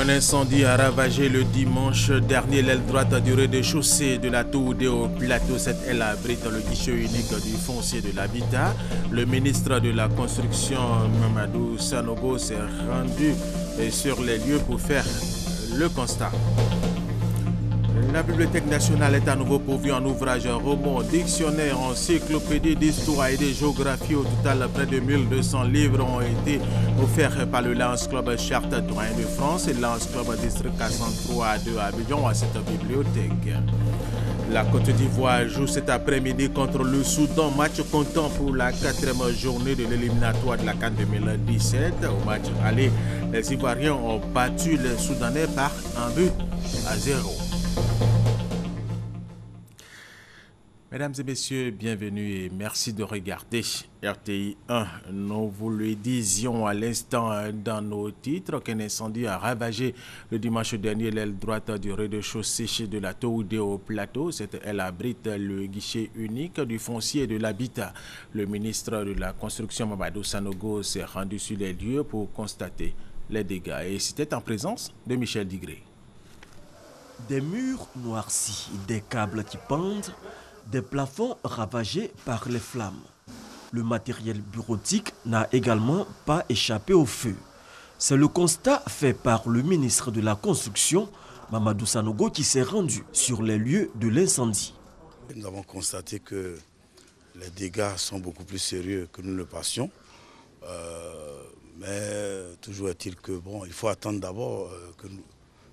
Un incendie a ravagé le dimanche dernier l'aile droite du rez-de-chaussée de la tour au plateau. Cette aile abrite le guichet unique du foncier de l'habitat. Le ministre de la Construction, Mamadou Sanogo, s'est rendu sur les lieux pour faire le constat. La Bibliothèque nationale est à nouveau pourvue en ouvrages, romans, dictionnaires, encyclopédies d'histoire et de géographie. Au total, près de 1200 livres ont été offerts par le Lions Club Charte Doyen de France et le Lions Club District 403 de Abidjan à cette bibliothèque. La Côte d'Ivoire joue cet après-midi contre le Soudan, match comptant pour la 4e journée de l'éliminatoire de la CAN 2017. Au match aller, les Ivoiriens ont battu les Soudanais par 1-0. Mesdames et messieurs, bienvenue et merci de regarder RTI 1. Nous vous le disions à l'instant dans nos titres qu'un incendie a ravagé le dimanche dernier l'aile droite du rez-de-chaussée de la Toudé au plateau. Cette aile abrite le guichet unique du foncier et de l'habitat. Le ministre de la Construction, Mamadou Sanogo, s'est rendu sur les lieux pour constater les dégâts. Et c'était en présence de Michel Digré. Des murs noircis, des câbles qui pendent, des plafonds ravagés par les flammes. Le matériel bureautique n'a également pas échappé au feu. C'est le constat fait par le ministre de la Construction, Mamadou Sanogo, qui s'est rendu sur les lieux de l'incendie. Nous avons constaté que les dégâts sont beaucoup plus sérieux que nous le pensions. Mais toujours est-il que il faut attendre d'abord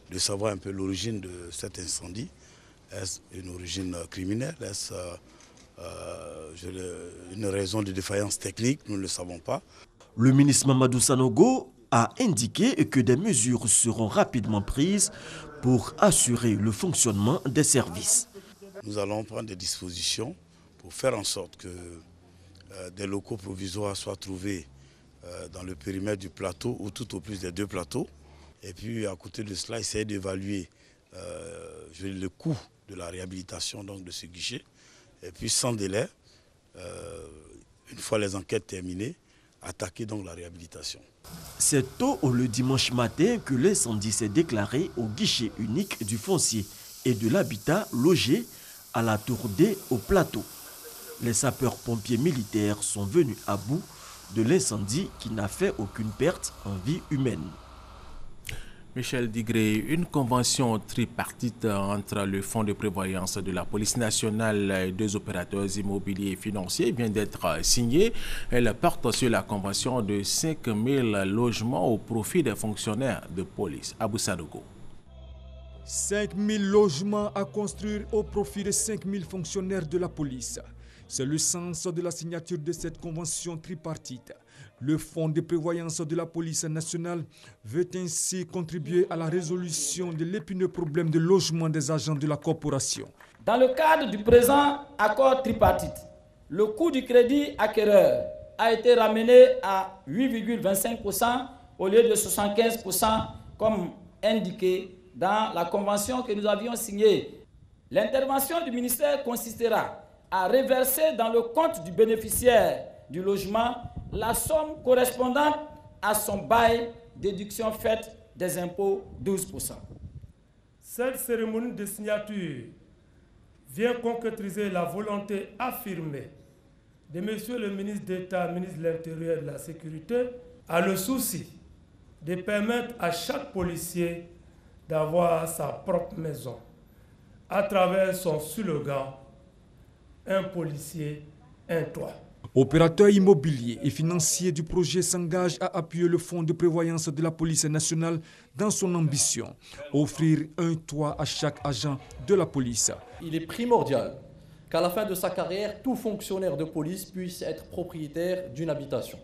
de savoir un peu l'origine de cet incendie. Est-ce une origine criminelle? Est-ce une raison de défaillance technique? Nous ne le savons pas. Le ministre Mamadou Sanogo a indiqué que des mesures seront rapidement prises pour assurer le fonctionnement des services. Nous allons prendre des dispositions pour faire en sorte que des locaux provisoires soient trouvés dans le périmètre du plateau ou tout au plus des 2 plateaux. Et puis à côté de cela, essayer d'évaluer le coût de la réhabilitation donc, de ce guichet. Et puis sans délai, une fois les enquêtes terminées, attaquer donc la réhabilitation. C'est tôt le dimanche matin que l'incendie s'est déclaré au guichet unique du foncier et de l'habitat logé à la tour D au plateau. Les sapeurs-pompiers militaires sont venus à bout de l'incendie qui n'a fait aucune perte en vie humaine. Michel Digré, une convention tripartite entre le Fonds de prévoyance de la police nationale et 2 opérateurs immobiliers et financiers vient d'être signée. Elle porte sur la convention de 5000 logements au profit des fonctionnaires de police. Abou Sanogo. 5000 logements à construire au profit de 5000 fonctionnaires de la police. C'est le sens de la signature de cette convention tripartite. Le Fonds de prévoyance de la police nationale veut ainsi contribuer à la résolution de l'épineux problème de logement des agents de la corporation. Dans le cadre du présent accord tripartite, le coût du crédit acquéreur a été ramené à 8,25% au lieu de 75% comme indiqué dans la convention que nous avions signée. L'intervention du ministère consistera à reverser dans le compte du bénéficiaire du logement la somme correspondante à son bail, déduction faite des impôts 12%. Cette cérémonie de signature vient concrétiser la volonté affirmée de Monsieur le ministre d'État, ministre de l'Intérieur et de la Sécurité, à le souci de permettre à chaque policier d'avoir sa propre maison à travers son slogan « Un policier, un toit ». Opérateur immobilier et financier du projet s'engage à appuyer le Fonds de prévoyance de la police nationale dans son ambition, offrir un toit à chaque agent de la police. Il est primordial qu'à la fin de sa carrière, tout fonctionnaire de police puisse être propriétaire d'une habitation.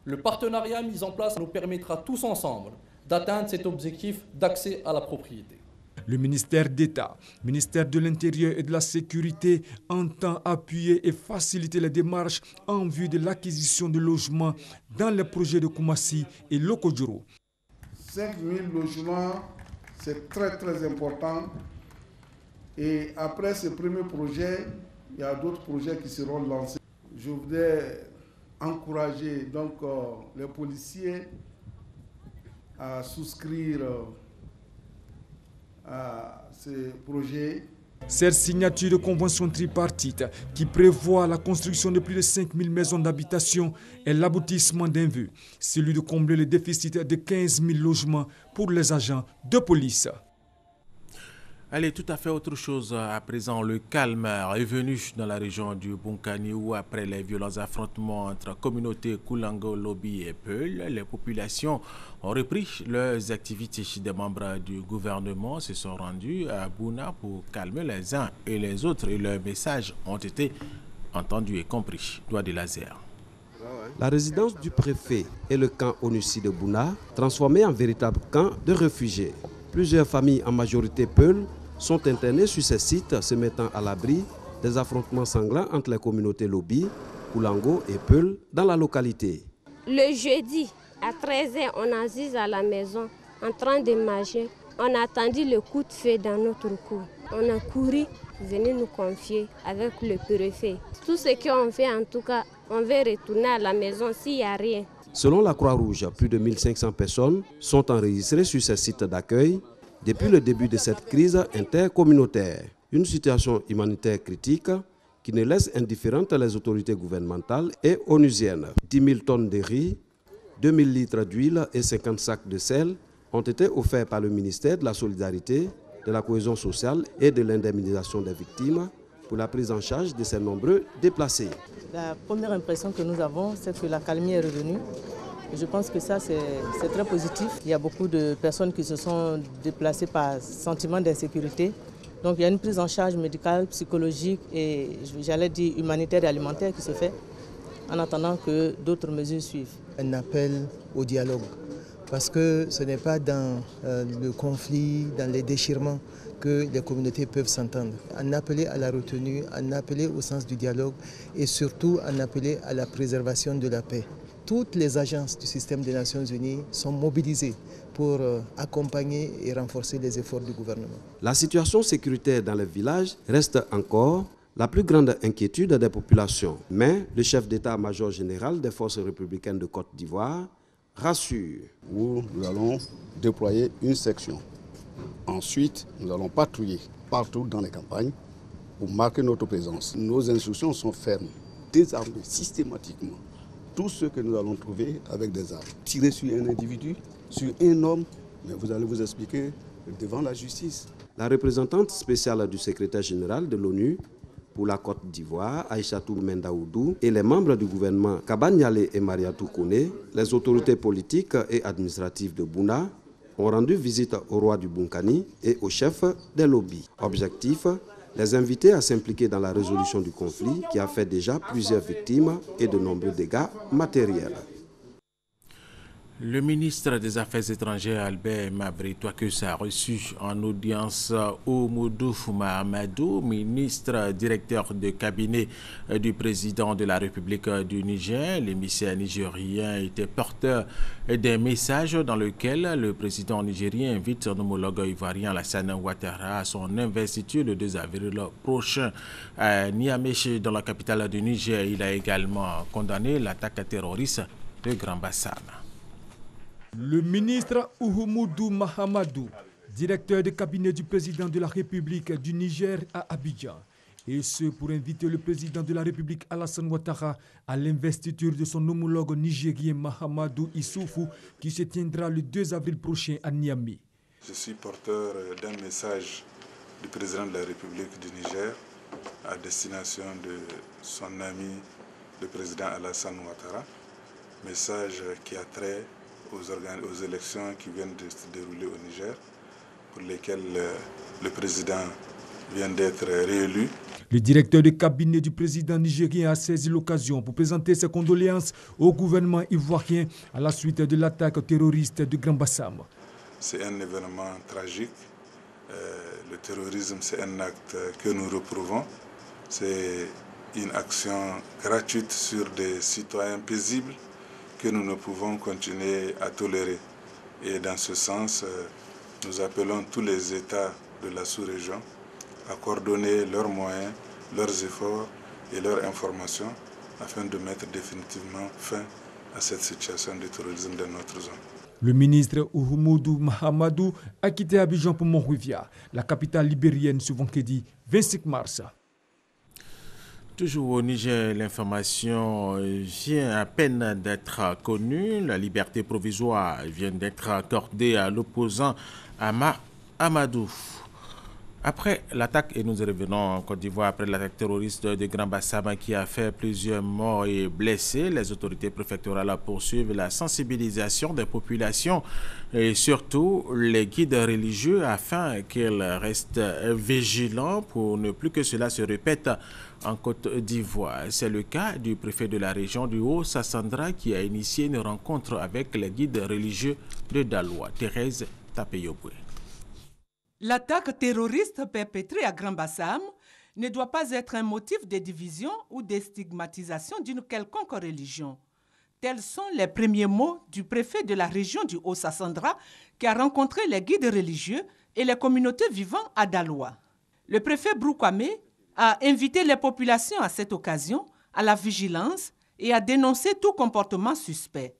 Le partenariat mis en place nous permettra tous ensemble d'atteindre cet objectif d'accès à la propriété. Le ministère d'État, ministère de l'Intérieur et de la Sécurité entend appuyer et faciliter les démarches en vue de l'acquisition de logements dans les projets de Koumassi et Lokodjoro. 5000 logements, c'est très important. Et après ce premier projet, il y a d'autres projets qui seront lancés. Je voudrais encourager donc les policiers à souscrire à ce projet. Cette signature de convention tripartite qui prévoit la construction de plus de 5000 maisons d'habitation est l'aboutissement d'un vœu, celui de combler le déficit de 15 000 logements pour les agents de police. Allez, tout à fait autre chose à présent. Le calme est revenu dans la région du Bunkani où après les violents affrontements entre communautés Koulango, Lobi et Peul, les populations ont repris leurs activités. Des membres du gouvernement se sont rendus à Bouna pour calmer les uns et les autres et leurs messages ont été entendus et compris. Doigt de laser. La résidence du préfet et le camp ONUCI de Bouna, transformés en véritable camp de réfugiés. Plusieurs familles, en majorité Peul, sont internées sur ces sites, se mettant à l'abri des affrontements sanglants entre les communautés Lobi, Koulango et Peul dans la localité. Le jeudi, à 13h, on assise à la maison en train de manger. On a attendu le coup de feu dans notre cour. On a couru, venir nous confier avec le préfet. Tout ce qu'on fait, en tout cas, on veut retourner à la maison s'il n'y a rien. Selon la Croix-Rouge, plus de 1500 personnes sont enregistrées sur ces sites d'accueil depuis le début de cette crise intercommunautaire. Une situation humanitaire critique qui ne laisse indifférentes les autorités gouvernementales et onusiennes. 10 000 tonnes de riz, 2 000 litres d'huile et 50 sacs de sel ont été offerts par le ministère de la Solidarité, de la Cohésion sociale et de l'indemnisation des victimes pour la prise en charge de ces nombreux déplacés. La première impression que nous avons, c'est que la calmie est revenue. Je pense que ça, c'est très positif. Il y a beaucoup de personnes qui se sont déplacées par sentiment d'insécurité. Donc il y a une prise en charge médicale, psychologique et j'allais dire humanitaire et alimentaire qui se fait en attendant que d'autres mesures suivent. Un appel au dialogue parce que ce n'est pas dans le conflit, dans les déchirements que les communautés peuvent s'entendre. En appeler à la retenue, en appeler au sens du dialogue et surtout en appeler à la préservation de la paix. Toutes les agences du système des Nations Unies sont mobilisées pour accompagner et renforcer les efforts du gouvernement. La situation sécuritaire dans les villages reste encore la plus grande inquiétude des populations. Mais le chef d'état-major général des forces républicaines de Côte d'Ivoire rassure. Où nous allons déployer une section. Ensuite, nous allons patrouiller partout dans les campagnes pour marquer notre présence. Nos instructions sont fermes, désarmer systématiquement tout ce que nous allons trouver avec des armes. Tirer sur un individu, sur un homme, mais vous allez vous expliquer devant la justice. La représentante spéciale du secrétaire général de l'ONU pour la Côte d'Ivoire, Aïchatou Mendaoudou, et les membres du gouvernement Kabanyale et Mariatou Kone, les autorités politiques et administratives de Bouna, ont rendu visite au roi du Bunkani et au chef des lobbies. Objectif, les inviter à s'impliquer dans la résolution du conflit qui a fait déjà plusieurs victimes et de nombreux dégâts matériels. Le ministre des Affaires étrangères Albert Mabry-Touakeus a reçu en audience Oumoudou Mahamadou, ministre directeur de cabinet du président de la République du Niger. L'émissaire nigérien était porteur d'un message dans lequel le président nigérien invite son homologue ivoirien Alassane Ouattara à son investiture le 2 avril prochain à Niamey, dans la capitale du Niger. Il a également condamné l'attaque terroriste de Grand Bassam. Le ministre Oumoudou Mahamadou, directeur de cabinet du président de la République du Niger à Abidjan, et ce pour inviter le président de la République Alassane Ouattara à l'investiture de son homologue nigérien Mahamadou Issoufou qui se tiendra le 2 avril prochain à Niamey. Je suis porteur d'un message du président de la République du Niger à destination de son ami le président Alassane Ouattara, message qui a trait aux élections qui viennent de se dérouler au Niger, pour lesquelles le président vient d'être réélu. Le directeur de cabinet du président nigérien a saisi l'occasion pour présenter ses condoléances au gouvernement ivoirien à la suite de l'attaque terroriste de Grand Bassam. C'est un événement tragique. Le terrorisme, c'est un acte que nous reprouvons. C'est une action gratuite sur des citoyens paisibles que nous ne pouvons continuer à tolérer. Et dans ce sens, nous appelons tous les États de la sous-région à coordonner leurs moyens, leurs efforts et leurs informations afin de mettre définitivement fin à cette situation de terrorisme dans notre zone. Le ministre Uhumudu Mahamadou a quitté Abidjan pour Monrovia, la capitale libérienne, ce vendredi 25 mars. Toujours au Niger, l'information vient à peine d'être connue. La liberté provisoire vient d'être accordée à l'opposant Ama Amadou. Après l'attaque, et nous revenons en Côte d'Ivoire, après l'attaque terroriste de Grand Bassam qui a fait plusieurs morts et blessés, les autorités préfectorales poursuivent la sensibilisation des populations et surtout les guides religieux afin qu'ils restent vigilants pour ne plus que cela se répète en Côte d'Ivoire. C'est le cas du préfet de la région du Haut-Sassandra qui a initié une rencontre avec les guides religieux de Daloa. Thérèse Tapeyoboué. L'attaque terroriste perpétrée à Grand Bassam ne doit pas être un motif de division ou de stigmatisation d'une quelconque religion. Tels sont les premiers mots du préfet de la région du Haut-Sassandra qui a rencontré les guides religieux et les communautés vivant à Daloa. Le préfet Broukwame a invité les populations à cette occasion à la vigilance et à dénoncer tout comportement suspect.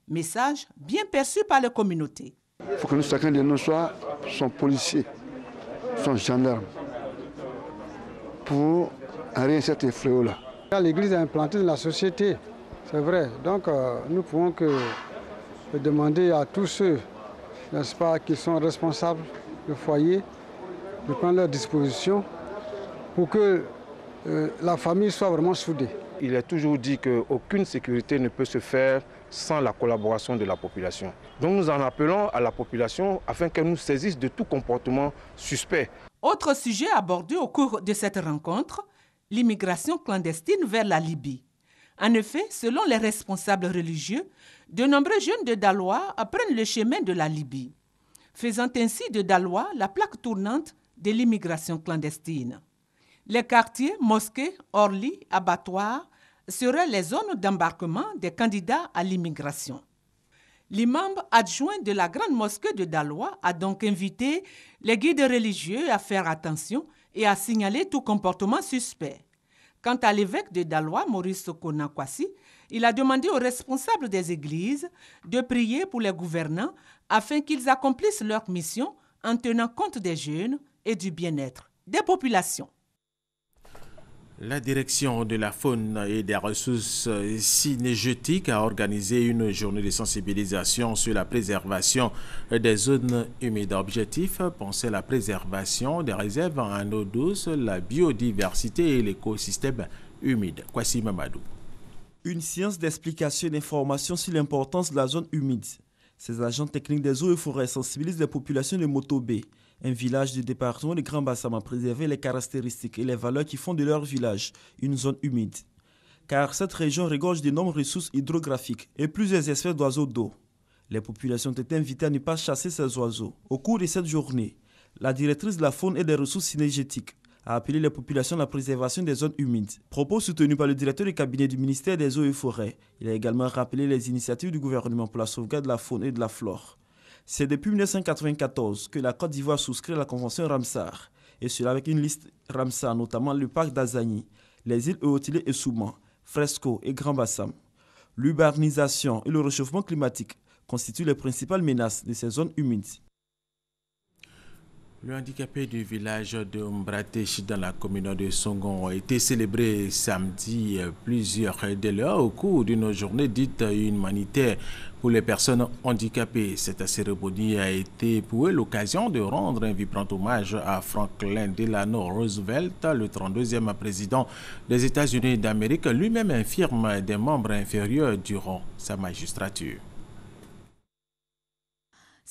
Message bien perçu par les communautés. Il faut que chacun de nous soit son policier, son gendarme, pour arrêter cet fléau-là. L'Église est implantée dans la société, c'est vrai. Donc nous pouvons que demander à tous ceux, n'est-ce pas, qui sont responsables du foyer, de prendre leurs dispositions pour que la famille soit vraiment soudée. Il est toujours dit qu'aucune sécurité ne peut se faire sans la collaboration de la population. Donc nous en appelons à la population afin qu'elle nous saisisse de tout comportement suspect. Autre sujet abordé au cours de cette rencontre, l'immigration clandestine vers la Libye. En effet, selon les responsables religieux, de nombreux jeunes de Daloa prennent le chemin de la Libye, faisant ainsi de Daloa la plaque tournante de l'immigration clandestine. Les quartiers, mosquées, orlis, abattoirs seraient les zones d'embarquement des candidats à l'immigration. L'imam adjoint de la grande mosquée de Daloa a donc invité les guides religieux à faire attention et à signaler tout comportement suspect. Quant à l'évêque de Daloa, Maurice Konakwasi, il a demandé aux responsables des églises de prier pour les gouvernants afin qu'ils accomplissent leur mission en tenant compte des jeunes et du bien-être des populations. La direction de la faune et des ressources cynégétiques a organisé une journée de sensibilisation sur la préservation des zones humides. Objectif, penser à la préservation des réserves en eau douce, la biodiversité et l'écosystème humide. Kwasi Mamadou. Une séance d'explication et d'information sur l'importance de la zone humide. Ces agents techniques des eaux et forêts sensibilisent les populations de Motobé, un village du département de Grand Bassam, à préserver les caractéristiques et les valeurs qui font de leur village une zone humide. Car cette région regorge d'énormes ressources hydrographiques et plusieurs espèces d'oiseaux d'eau. Les populations ont été invitées à ne pas chasser ces oiseaux. Au cours de cette journée, la directrice de la faune et des ressources cynégétiques a appelé les populations à la préservation des zones humides. Propos soutenus par le directeur du cabinet du ministère des Eaux et Forêts. Il a également rappelé les initiatives du gouvernement pour la sauvegarde de la faune et de la flore. C'est depuis 1994 que la Côte d'Ivoire souscrit à la convention Ramsar, et cela avec une liste Ramsar, notamment le parc d'Azani, les îles Eotilé et Souman, Fresco et Grand Bassam. L'urbanisation et le réchauffement climatique constituent les principales menaces de ces zones humides. Le handicapé du village de Mbratech dans la commune de Songon a été célébré samedi plusieurs délais au cours d'une journée dite humanitaire pour les personnes handicapées. Cette cérémonie a été pour eux l'occasion de rendre un vibrant hommage à Franklin Delano Roosevelt, le 32e président des États-Unis d'Amérique, lui-même infirme des membres inférieurs durant sa magistrature.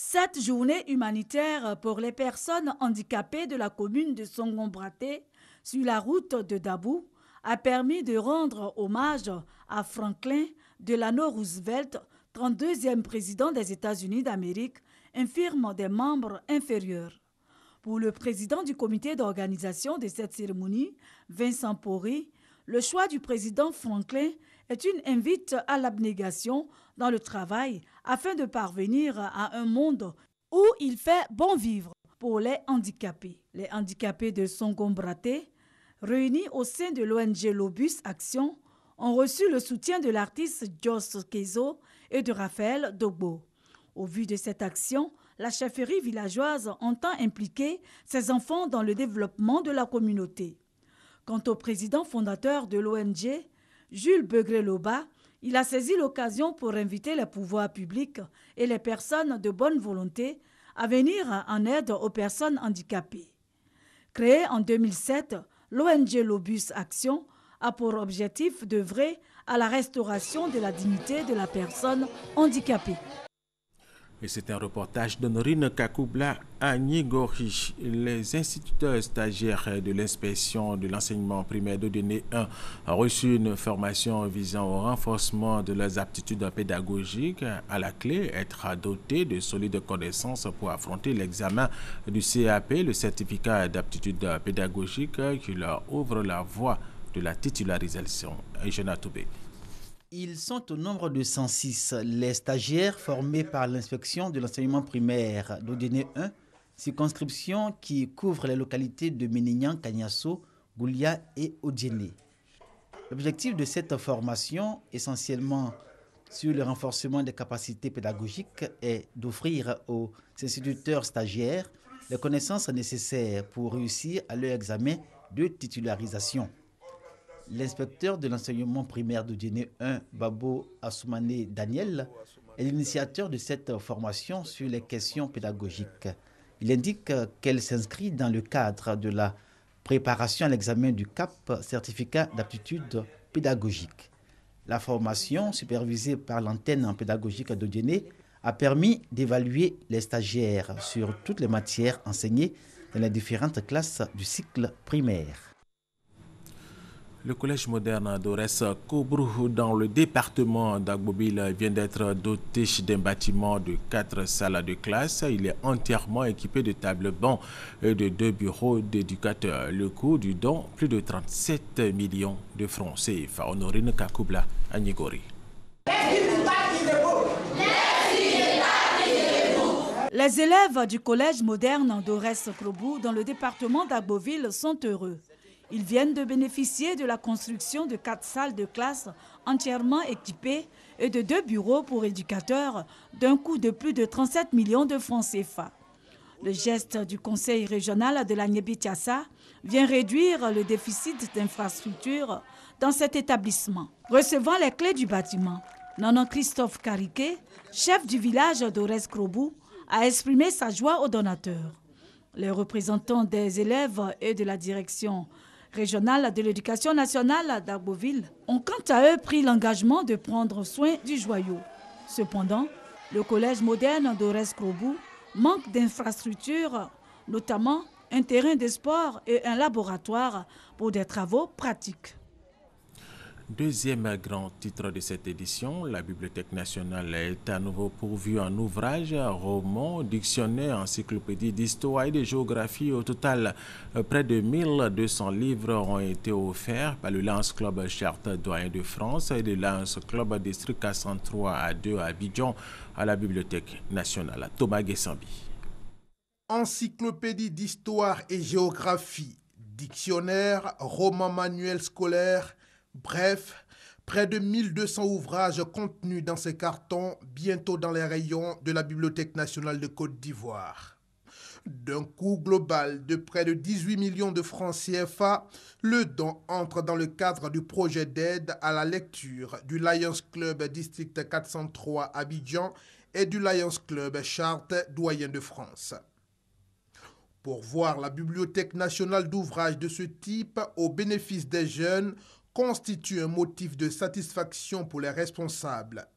Cette journée humanitaire pour les personnes handicapées de la commune de Songon-Braté, sur la route de Dabou, a permis de rendre hommage à Franklin Delano Roosevelt, 32e président des États-Unis d'Amérique, infirme des membres inférieurs. Pour le président du comité d'organisation de cette cérémonie, Vincent Pori, le choix du président Franklin est une invite à l'abnégation dans le travail afin de parvenir à un monde où il fait bon vivre pour les handicapés. Les handicapés de Songon-Braté, réunis au sein de l'ONG Lobus Action, ont reçu le soutien de l'artiste Joss Kezo et de Raphaël Dogbo. Au vu de cette action, la chefferie villageoise entend impliquer ses enfants dans le développement de la communauté. Quant au président fondateur de l'ONG, Jules Begré-Loba, il a saisi l'occasion pour inviter les pouvoirs publics et les personnes de bonne volonté à venir en aide aux personnes handicapées. Créée en 2007, l'ONG Lobus Action a pour objectif d'œuvrer à la restauration de la dignité de la personne handicapée. Et c'est un reportage d'Honorine Kakoubla à Nigori. Les instituteurs stagiaires de l'inspection de l'enseignement primaire d'Odéné 1 ont reçu une formation visant au renforcement de leurs aptitudes pédagogiques. À la clé, être dotés de solides connaissances pour affronter l'examen du CAP, le certificat d'aptitude pédagogique qui leur ouvre la voie de la titularisation. Eugène Toubé. Ils sont au nombre de 106, les stagiaires formés par l'inspection de l'enseignement primaire d'Odéné 1, circonscription qui couvre les localités de Ménignan, Kagnasso, Goulia et Odéné. L'objectif de cette formation, essentiellement sur le renforcement des capacités pédagogiques, est d'offrir aux instituteurs stagiaires les connaissances nécessaires pour réussir à leur examen de titularisation. L'inspecteur de l'enseignement primaire d'Odéné 1, Babo Assoumane Daniel, est l'initiateur de cette formation sur les questions pédagogiques. Il indique qu'elle s'inscrit dans le cadre de la préparation à l'examen du CAP, certificat d'aptitude pédagogique. La formation, supervisée par l'antenne pédagogique d'Odéné, a permis d'évaluer les stagiaires sur toutes les matières enseignées dans les différentes classes du cycle primaire. Le collège moderne d'Ores Kobrou dans le département d'Agboville vient d'être doté d'un bâtiment de 4 salles de classe. Il est entièrement équipé de tables-bancs et de 2 bureaux d'éducateurs. Le coût du don, plus de 37 millions de francs CFA. Honorine Kakoubla à Nigori. Les élèves du collège moderne d'Ores Kobrou dans le département d'Agboville sont heureux. Ils viennent de bénéficier de la construction de 4 salles de classe entièrement équipées et de 2 bureaux pour éducateurs d'un coût de plus de 37 millions de francs CFA. Le geste du conseil régional de la Niébi-Tiassa vient réduire le déficit d'infrastructures dans cet établissement. Recevant les clés du bâtiment, Nanan Christophe Kariké, chef du village d'Ores Kobrou, a exprimé sa joie aux donateurs. Les représentants des élèves et de la direction régionale de l'éducation nationale d'Agboville ont quant à eux pris l'engagement de prendre soin du joyau. Cependant, le collège moderne d'Ores Kobrou manque d'infrastructures, notamment un terrain de sport et un laboratoire pour des travaux pratiques. Deuxième grand titre de cette édition, la Bibliothèque nationale est à nouveau pourvue en ouvrages, romans, dictionnaires, encyclopédies d'histoire et de géographie. Au total, près de 1200 livres ont été offerts par le Lions Club Charte Doyen de France et le Lions Club District 403 à 2 à Abidjan à la Bibliothèque nationale. Thomas Guessambi. Encyclopédie d'histoire et géographie, dictionnaires, romans manuels scolaires, bref, près de 1200 ouvrages contenus dans ces cartons, bientôt dans les rayons de la Bibliothèque nationale de Côte d'Ivoire. D'un coût global de près de 18 millions de francs CFA, le don entre dans le cadre du projet d'aide à la lecture du Lions Club District 403 Abidjan et du Lions Club Charte Doyen de France. Pour voir la Bibliothèque nationale d'ouvrages de ce type au bénéfice des jeunes constitue un motif de satisfaction pour les responsables.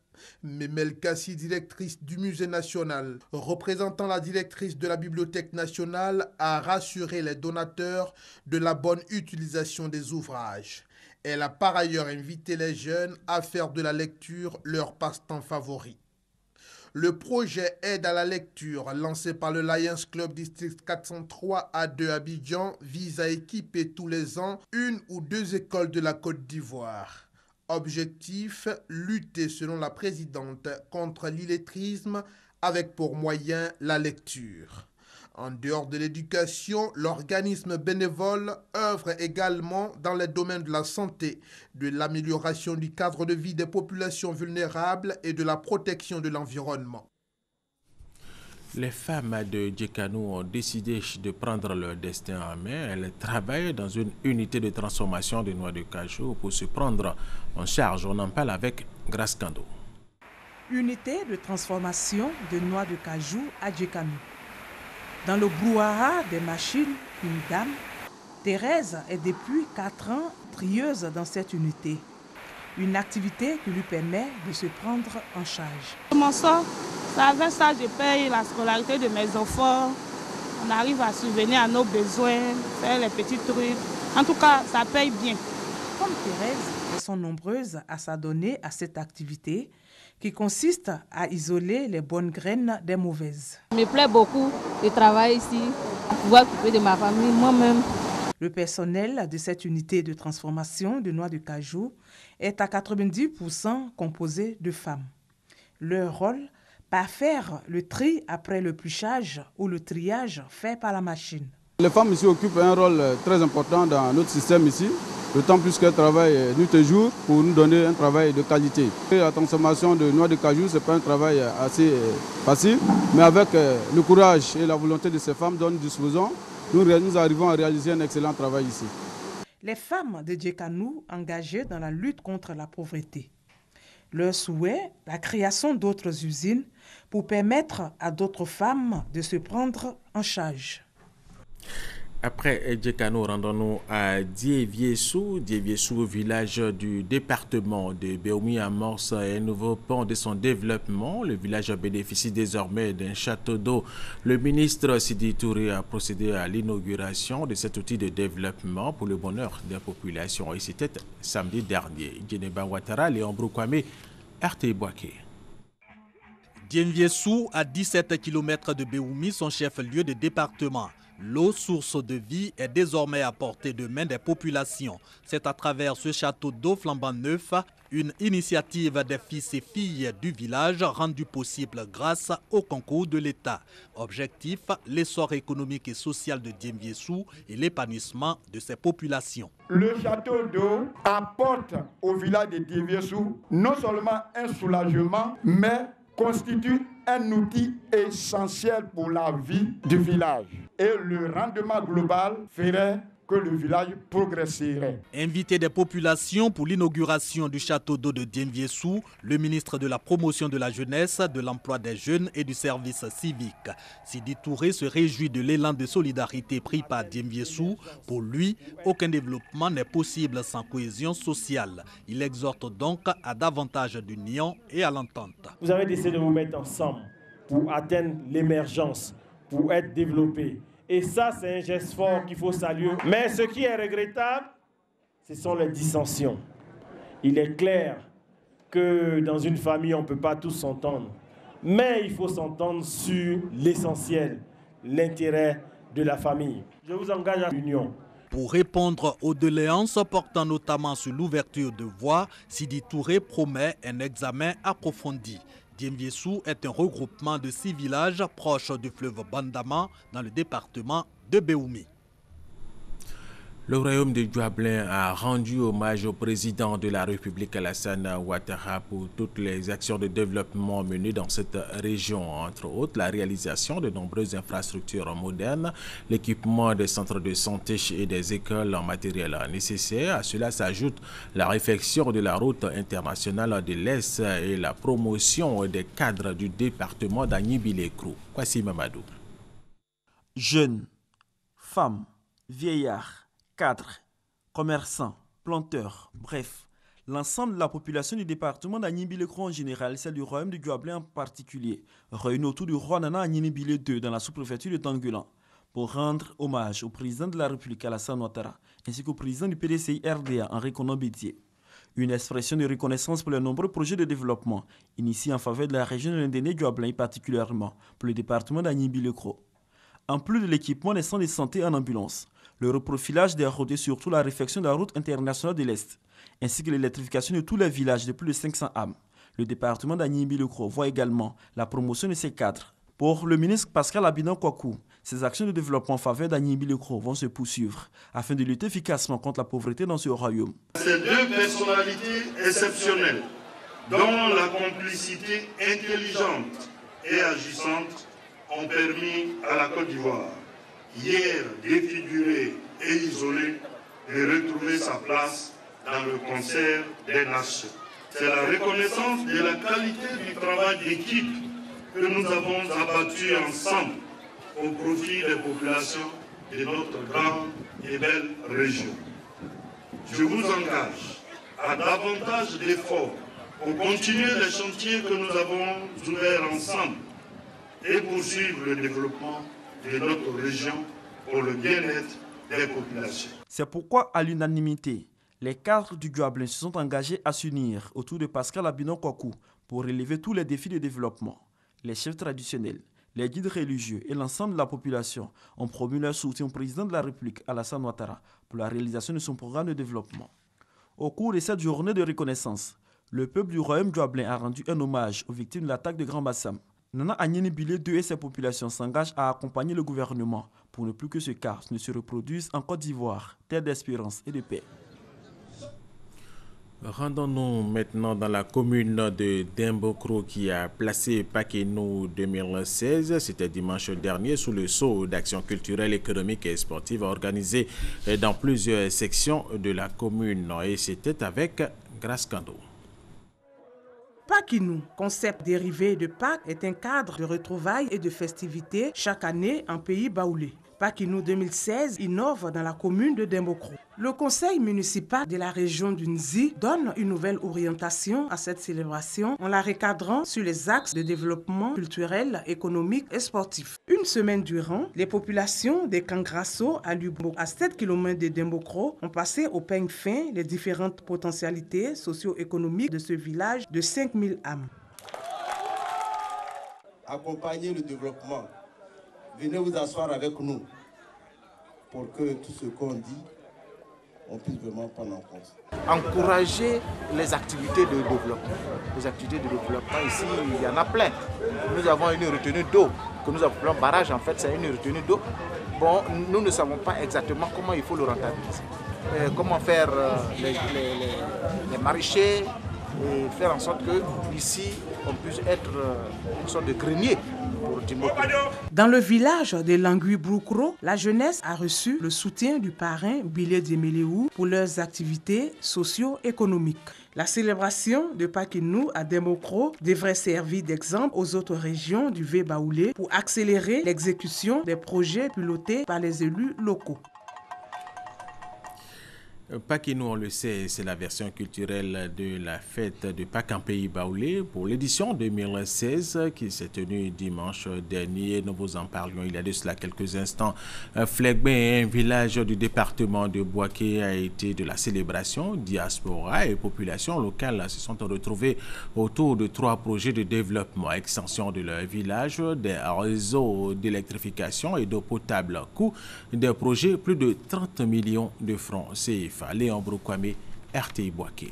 Memel Kassi, directrice du Musée national, représentant la directrice de la Bibliothèque nationale, a rassuré les donateurs de la bonne utilisation des ouvrages. Elle a par ailleurs invité les jeunes à faire de la lecture leur passe-temps favori. Le projet Aide à la lecture, lancé par le Lions Club District 403 à 2 Abidjan, vise à équiper tous les ans 1 ou 2 écoles de la Côte d'Ivoire. Objectif, lutter selon la présidente contre l'illettrisme avec pour moyen la lecture. En dehors de l'éducation, l'organisme bénévole œuvre également dans les domaines de la santé, de l'amélioration du cadre de vie des populations vulnérables et de la protection de l'environnement. Les femmes de Djekanou ont décidé de prendre leur destin en main. Elles travaillent dans une unité de transformation de noix de cajou pour se prendre en charge. On en parle avec Grace Kando. Unité de transformation de noix de cajou à Djekanou. Dans le brouhaha des machines, une dame, Thérèse, est depuis 4 ans trieuse dans cette unité. Une activité qui lui permet de se prendre en charge. Mon sort, avec ça, je paye la scolarité de mes enfants. On arrive à subvenir à nos besoins, faire les petits trucs. En tout cas, ça paye bien. Comme Thérèse, elles sont nombreuses à s'adonner à cette activité qui consiste à isoler les bonnes graines des mauvaises. Il me plaît beaucoup de travailler ici, pour pouvoir s'occuper de ma famille, moi-même. Le personnel de cette unité de transformation de noix de cajou est à 90% composé de femmes. Leur rôle, faire le tri après le pluchage ou le triage fait par la machine. Les femmes ici occupent un rôle très important dans notre système ici, d'autant plus qu'elles travaillent nuit et jour pour nous donner un travail de qualité. Et la transformation de noix de cajou, ce n'est pas un travail assez facile, mais avec le courage et la volonté de ces femmes dont nous disposons, nous arrivons à réaliser un excellent travail ici. Les femmes de Djekanou engagées dans la lutte contre la pauvreté. Leur souhait, la création d'autres usines pour permettre à d'autres femmes de se prendre en charge. Après Djekanou, rendons-nous à Diéviessou. Diéviessou, village du département de Béoumi, amorce un nouveau pan de son développement. Le village bénéficie désormais d'un château d'eau. Le ministre Sidi Touré a procédé à l'inauguration de cet outil de développement pour le bonheur des populations. Et c'était samedi dernier. Djeneba Ouattara, Léon Broukwame, RT Boaké. Diéviessou, à 17 km de Béoumi, son chef-lieu de département. L'eau, source de vie, est désormais à portée de main des populations. C'est à travers ce château d'eau flambant neuf, une initiative des fils et filles du village rendue possible grâce au concours de l'État. Objectif, l'essor économique et social de Diéviessou et l'épanouissement de ses populations. Le château d'eau apporte au village de Diéviessou non seulement un soulagement, mais constitue un outil essentiel pour la vie du village. Et le rendement global ferait que le village progresserait. Invité des populations pour l'inauguration du château d'eau de Diéviessou, le ministre de la Promotion de la Jeunesse, de l'Emploi des Jeunes et du Service Civique. Sidi Touré se réjouit de l'élan de solidarité pris par Diéviessou. Pour lui, aucun développement n'est possible sans cohésion sociale. Il exhorte donc à davantage d'union et à l'entente. Vous avez décidé de vous mettre ensemble pour atteindre l'émergence, pour être développé. Et ça, c'est un geste fort qu'il faut saluer. Mais ce qui est regrettable, ce sont les dissensions. Il est clair que dans une famille, on ne peut pas tous s'entendre. Mais il faut s'entendre sur l'essentiel, l'intérêt de la famille. Je vous engage à l'union. Pour répondre aux doléances portant notamment sur l'ouverture de voies, Sidi Touré promet un examen approfondi. Diéviessou est un regroupement de 6 villages proches du fleuve Bandama dans le département de Béoumi. Le royaume de Djouablin a rendu hommage au président de la République Alassane Ouattara pour toutes les actions de développement menées dans cette région, entre autres la réalisation de nombreuses infrastructures modernes, l'équipement des centres de santé et des écoles en matériel nécessaire. À cela s'ajoute la réfection de la route internationale de l'Est et la promotion des cadres du département d'Agnibi-Lékrou. Kwasi Mamadou. Jeunes, femmes, vieillards, cadres, commerçants, planteurs, bref, l'ensemble de la population du département d'Agnibi-Lékrou en général, celle du royaume de Djouablin en particulier, réunis autour du roi Nana Agnibi-Lé II dans la sous-préfecture de Tangulan pour rendre hommage au président de la République Alassane Ouattara ainsi qu'au président du PDCI RDA Henri Konan Bédié. Une expression de reconnaissance pour les nombreux projets de développement initiés en faveur de la région de l'Indéné-Djouablin et particulièrement pour le département d'Agnibi-Lékrou. En plus de l'équipement des centres de santé en ambulance, le reprofilage des routes et surtout la réfection de la route internationale de l'Est, ainsi que l'électrification de tous les villages de plus de 500 âmes. Le département d'Agnibi-Lékrou voit également la promotion de ses cadres. Pour le ministre Pascal Abinan Kouakou, ces actions de développement en faveur d'Agnibi-Lékrou vont se poursuivre afin de lutter efficacement contre la pauvreté dans ce royaume. Ces deux personnalités exceptionnelles, dont la complicité intelligente et agissante ont permis à la Côte d'Ivoire, hier défigurée et isolée, de retrouver sa place dans le concert des nations. C'est la reconnaissance de la qualité du travail d'équipe que nous avons abattu ensemble au profit des populations de notre grande et belle région. Je vous engage à davantage d'efforts pour continuer les chantiers que nous avons ouverts ensemble et poursuivre le développement de notre région pour le bien-être des populations. C'est pourquoi, à l'unanimité, les cadres du Guablin se sont engagés à s'unir autour de Pascal Abinon Kwaku pour relever tous les défis de développement. Les chefs traditionnels, les guides religieux et l'ensemble de la population ont promu leur soutien au président de la République, Alassane Ouattara, pour la réalisation de son programme de développement. Au cours de cette journée de reconnaissance, le peuple du royaume Guablin a rendu un hommage aux victimes de l'attaque de Grand Bassam. Nana Agneni Bilé II et ses populations s'engagent à accompagner le gouvernement pour ne plus que ce cas ne se reproduise en Côte d'Ivoire, terre d'espérance et de paix. Rendons-nous maintenant dans la commune de Dembokro qui a placé Pakénou 2016. C'était dimanche dernier sous le sceau d'action culturelle, économique et sportive organisée dans plusieurs sections de la commune. Et c'était avec Grace Kando. Pakinou, concept dérivé de Pâques, est un cadre de retrouvailles et de festivités chaque année en pays baoulé. Pakinou 2016 innove dans la commune de Dembokro. Le conseil municipal de la région du Nzi donne une nouvelle orientation à cette célébration en la recadrant sur les axes de développement culturel, économique et sportif. Une semaine durant, les populations des Kangrasso à Lubo, à 7 km de Dembokro, ont passé au peigne fin les différentes potentialités socio-économiques de ce village de 5000 âmes. Accompagner le développement. Venez vous asseoir avec nous pour que tout ce qu'on dit, on puisse vraiment prendre en compte. Encourager les activités de développement. Les activités de développement ici, il y en a plein. Nous avons une retenue d'eau, que nous appelons barrage, en fait, c'est une retenue d'eau. Bon, nous ne savons pas exactement comment il faut le rentabiliser. Comment faire les maraîchers et faire en sorte que ici, on puisse être une sorte de grenier. Dans le village de Langui-Broukro, la jeunesse a reçu le soutien du parrain Bilé Demeléou pour leurs activités socio-économiques. La célébration de Pakinou à Dembokro devrait servir d'exemple aux autres régions du V-Baoulé pour accélérer l'exécution des projets pilotés par les élus locaux. Pakinou, on le sait, c'est la version culturelle de la fête de Pâques en pays baoulé pour l'édition 2016 qui s'est tenue dimanche dernier. Nous vous en parlions il y a de cela quelques instants. Flegbin, un village du département de Boaké, a été de la célébration. Diaspora et population locale se sont retrouvés autour de 3 projets de développement, extension de leur village, des réseaux d'électrification et d'eau potable. Coût des projets, plus de 30 millions de francs CFA. Léon Broukwame, RTI Boaké.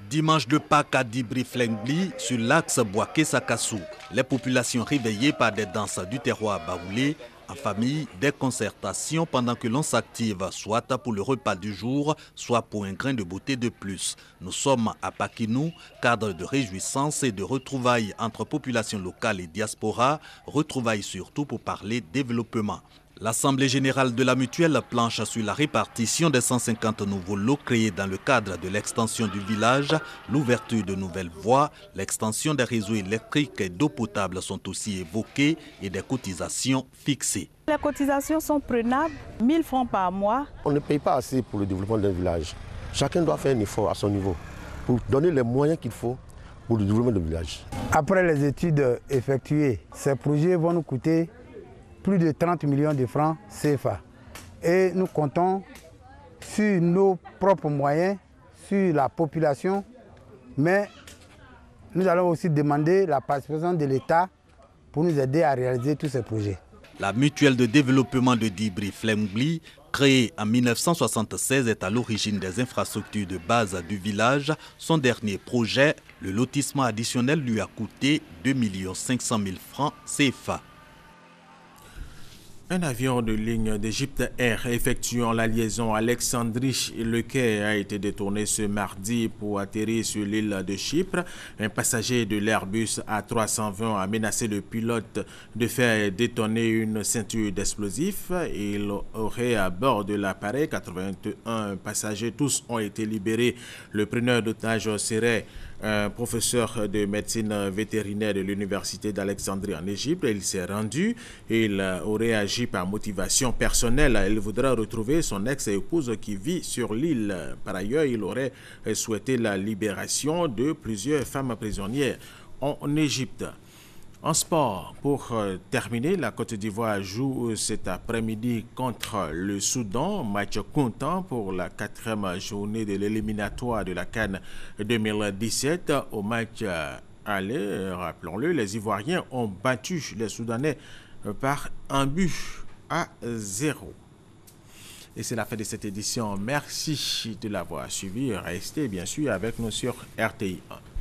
Dimanche de Pâques à Dibri-Flengli, sur l'axe Boaké-Sakassou. Les populations réveillées par des danses du terroir baoulé, en famille, des concertations pendant que l'on s'active, soit pour le repas du jour, soit pour un grain de beauté de plus. Nous sommes à Pakinou, cadre de réjouissance et de retrouvailles entre populations locales et diaspora, retrouvailles surtout pour parler développement. L'Assemblée générale de la mutuelle planche sur la répartition des 150 nouveaux lots créés dans le cadre de l'extension du village, l'ouverture de nouvelles voies, l'extension des réseaux électriques et d'eau potable sont aussi évoquées et des cotisations fixées. Les cotisations sont prenables, 1000 francs par mois. On ne paye pas assez pour le développement d'un village. Chacun doit faire un effort à son niveau pour donner les moyens qu'il faut pour le développement du village. Après les études effectuées, ces projets vont nous coûter plus de 30 millions de francs CFA. Et nous comptons sur nos propres moyens, sur la population, mais nous allons aussi demander la participation de l'État pour nous aider à réaliser tous ces projets. La mutuelle de développement de Dibri-Flengli, créée en 1976, est à l'origine des infrastructures de base du village. Son dernier projet, le lotissement additionnel, lui a coûté 2 500 000 francs CFA. Un avion de ligne d'Égypte Air effectuant la liaison Alexandrie-Le Caire a été détourné ce mardi pour atterrir sur l'île de Chypre. Un passager de l'Airbus A320 a menacé le pilote de faire détonner une ceinture d'explosifs. Il aurait à bord de l'appareil 81 passagers. Tous ont été libérés. Le preneur d'otage serait un professeur de médecine vétérinaire de l'université d'Alexandrie en Égypte. Il s'est rendu et il aurait agi par motivation personnelle. Il voudra retrouver son ex-épouse qui vit sur l'île. Par ailleurs, il aurait souhaité la libération de plusieurs femmes prisonnières en Égypte. En sport, pour terminer, la Côte d'Ivoire joue cet après-midi contre le Soudan. Match comptant pour la 4e journée de l'éliminatoire de la CAN 2017. Au match aller, rappelons-le, les Ivoiriens ont battu les Soudanais par 1-0. Et c'est la fin de cette édition. Merci de l'avoir suivi. Restez bien sûr avec nous sur RTI 1.